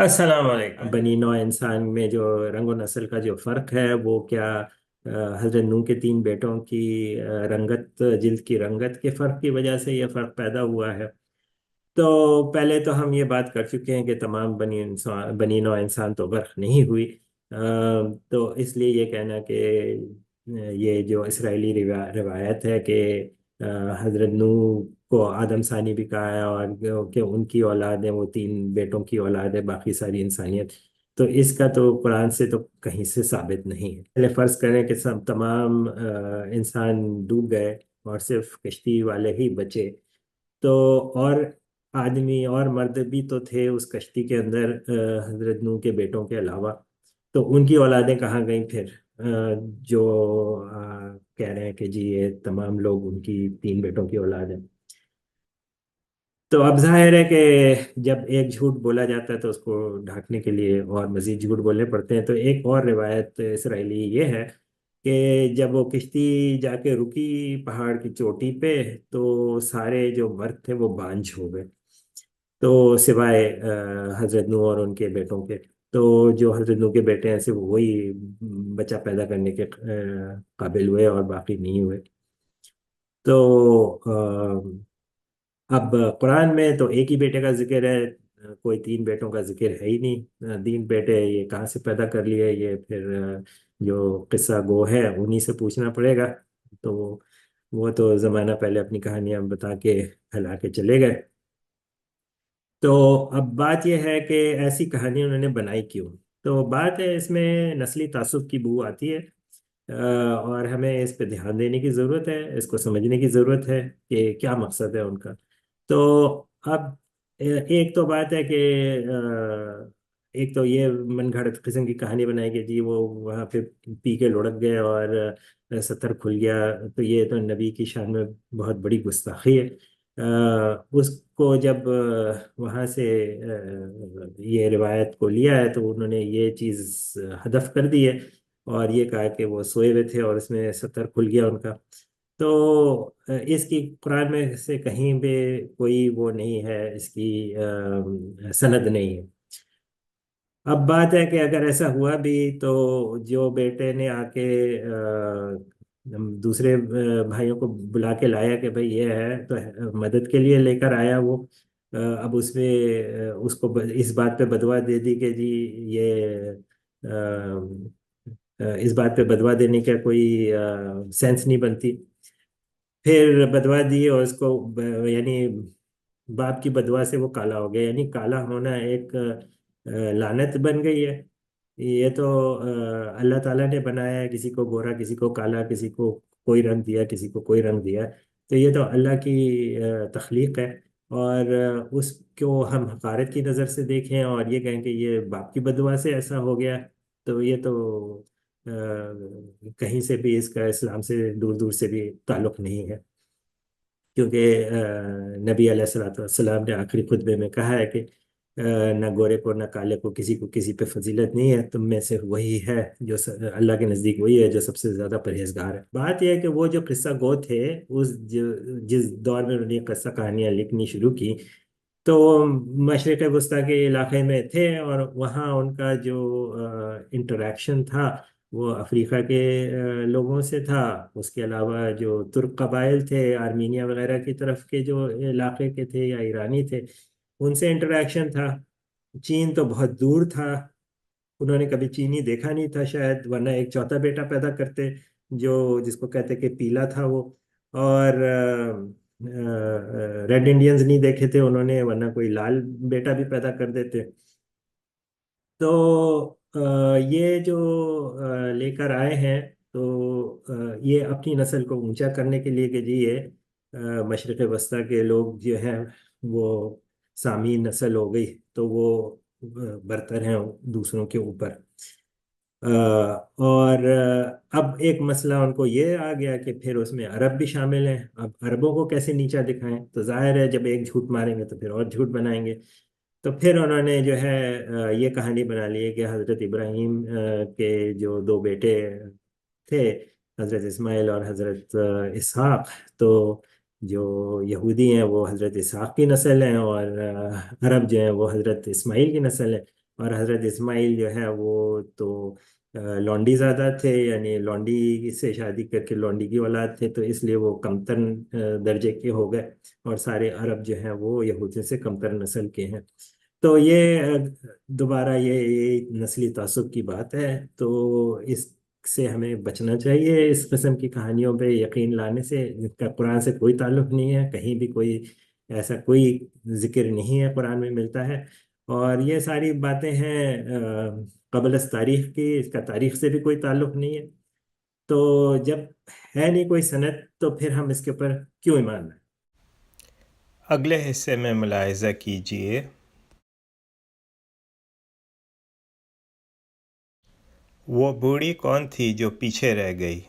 अस्सलाम वालेकुम। बनी नौ इंसान में जो रंग और नस्ल का जो फ़र्क है वो क्या हज़रत नूह के तीन बेटों की रंगत, जिल्द की रंगत के फ़र्क की वजह से ये फ़र्क पैदा हुआ है। तो पहले तो हम ये बात कर चुके हैं कि तमाम बनी नौ इंसान तो गर्क नहीं हुई। तो इसलिए ये कहना कि ये जो इसराइली रिवायत है कि हज़रत नूह को आदम सानी भी कहा है और कि उनकी औलाद है, वो तीन बेटों की औलाद है, बाकी सारी इंसानियत, तो इसका तो कुरान से तो कहीं से साबित नहीं है। पहले फर्ज करें कि सब तमाम इंसान डूब गए और सिर्फ कश्ती वाले ही बचे, तो और आदमी और मर्द भी तो थे उस कश्ती के अंदर हजरत नूह के बेटों के अलावा। तो उनकी औलादें कहाँ गई फिर? जो कह रहे हैं कि जी ये तमाम लोग उनकी तीन बेटों की औलाद है। तो अब जाहिर है कि जब एक झूठ बोला जाता है तो उसको ढकने के लिए और मजीद झूठ बोलने पड़ते हैं। तो एक और रिवायत इसराइली ये है कि जब वो किश्ती जाके रुकी पहाड़ की चोटी पे, तो सारे जो मर्द थे वो बांझ हो गए, तो सिवाय हजरत नूह और उनके बेटों के। तो जो हजरत नूह के बेटे हैं सिर्फ वही बच्चा पैदा करने के काबिल हुए और बाकी नहीं हुए। तो अब कुरान में तो एक ही बेटे का जिक्र है, कोई तीन बेटों का जिक्र है ही नहीं। तीन बेटे ये कहाँ से पैदा कर लिए, ये फिर जो किस्सा गो है उन्हीं से पूछना पड़ेगा। तो वो तो जमाना पहले अपनी कहानियां बता के फैला के चले गए। तो अब बात यह है कि ऐसी कहानी उन्होंने बनाई क्यों? तो बात है इसमें नस्ली तासुब की बू आती है। और हमें इस पे ध्यान देने की ज़रूरत है, इसको समझने की ज़रूरत है कि क्या मकसद है उनका। तो अब एक तो बात है कि एक तो ये मनगढ़ंत किस्म की कहानी बनाई कि जी वो वहाँ पे पी के लुढ़क गए और सत्तर खुल गया। तो ये तो नबी की शान में बहुत बड़ी गुस्ताखी है। उसको जब वहाँ से ये रिवायत को लिया है तो उन्होंने ये चीज़ हदफ कर दी है और ये कहा कि वो सोए हुए थे और इसमें सत्तर खुल गया उनका। तो इसकी कुरान में से कहीं भी कोई वो नहीं है, इसकी सनद नहीं है। अब बात है कि अगर ऐसा हुआ भी तो जो बेटे ने आके दूसरे भाइयों को बुला के लाया कि भाई ये है, तो मदद के लिए लेकर आया वो। अब उसमें उसको इस बात पे बदवा दे दी कि जी ये इस बात पे बदवा देने का कोई सेंस नहीं बनती। फिर बदवा दी और उसको यानी बाप की बदवा से वो काला हो गया, यानी काला होना एक लानत बन गई है। ये तो अल्लाह ताला ने बनाया है, किसी को गोरा, किसी को काला, किसी को कोई रंग दिया, किसी को कोई रंग दिया। तो ये तो अल्लाह की तख्लीक है। और उसको हम हकारत की नज़र से देखें और ये कहें कि ये बाप की बदवा से ऐसा हो गया, तो ये तो कहीं से भी इसका इस्लाम से दूर दूर से भी ताल्लुक नहीं है। क्योंकि नबी अलैहिस्सलाम ने आखिरी खुतबे में कहा है कि न गोरे को न काले को किसी पे फजीलत नहीं है, तुम में से वही है जो अल्लाह के नज़दीक वही है जो सबसे ज़्यादा परहेजगार है। बात यह है कि वो जो किस्सा गो थे, जिस दौर में उन्होंने किस्सा कहानियाँ लिखनी शुरू की, तो मशरक़ वस्ता के इलाके में थे और वहाँ उनका जो इंटरेक्शन था वो अफ्रीका के लोगों से था। उसके अलावा जो तुर्क कबाइल थे आर्मीनिया वगैरह की तरफ के जो इलाके के थे या ईरानी थे, उनसे इंटरेक्शन था। चीन तो बहुत दूर था, उन्होंने कभी चीनी देखा नहीं था शायद, वरना एक चौथा बेटा पैदा करते जो जिसको कहते कि पीला था वो। और रेड इंडियंस नहीं देखे थे उन्होंने, वरना कोई लाल बेटा भी पैदा कर देते। तो ये जो लेकर आए हैं, तो ये अपनी नस्ल को ऊंचा करने के लिए कि जी ये मशरक़ वस्ता के लोग जो हैं वो सामी नस्ल हो गई, तो वो बरतर हैं दूसरों के ऊपर। और अब एक मसला उनको ये आ गया कि फिर उसमें अरब भी शामिल हैं। अब अरबों को कैसे नीचा दिखाएं? तो जाहिर है जब एक झूठ मारेंगे तो फिर और झूठ बनाएंगे। तो फिर उन्होंने जो है ये कहानी बना ली है कि हज़रत इब्राहीम के जो दो बेटे थे, हज़रत इस्माइल और हज़रत इसहाक। तो जो यहूदी हैं वो हज़रत इसहाक की नस्ल हैं और अरब जो हैं वो हज़रत इस्माइल की नस्ल है। اور حضرت اسماعیل جو ہے وہ تو لونڈی زادہ تھے، یعنی لونڈی سے شادی کر کے لونڈی کی اولاد تھے، تو اس لیے وہ کمتر درجے کے ہو گئے، اور سارے عرب جو ہیں وہ یہودیوں سے کمتر نسل کے ہیں۔ تو یہ دوبارہ یہ نسلی تعصب کی بات ہے، تو اس سے ہمیں بچنا چاہیے، اس قسم کی کہانیوں پہ یقین لانے سے، جن کا قرآن سے کوئی تعلق نہیں ہے، کہیں بھی کوئی ایسا کوئی ذکر نہیں ہے قرآن میں ملتا ہے۔ اور یہ ساری باتیں ہیں قبل از تاریخ کی، اس کا تاریخ سے بھی کوئی تعلق نہیں ہے۔ تو جب ہے نہیں کوئی سند، تو پھر ہم اس کے اوپر کیوں ایمان لائیں؟ اگلے حصے میں ملاحظہ کیجیے، وہ بوڑھی کون تھی جو پیچھے رہ گئی؟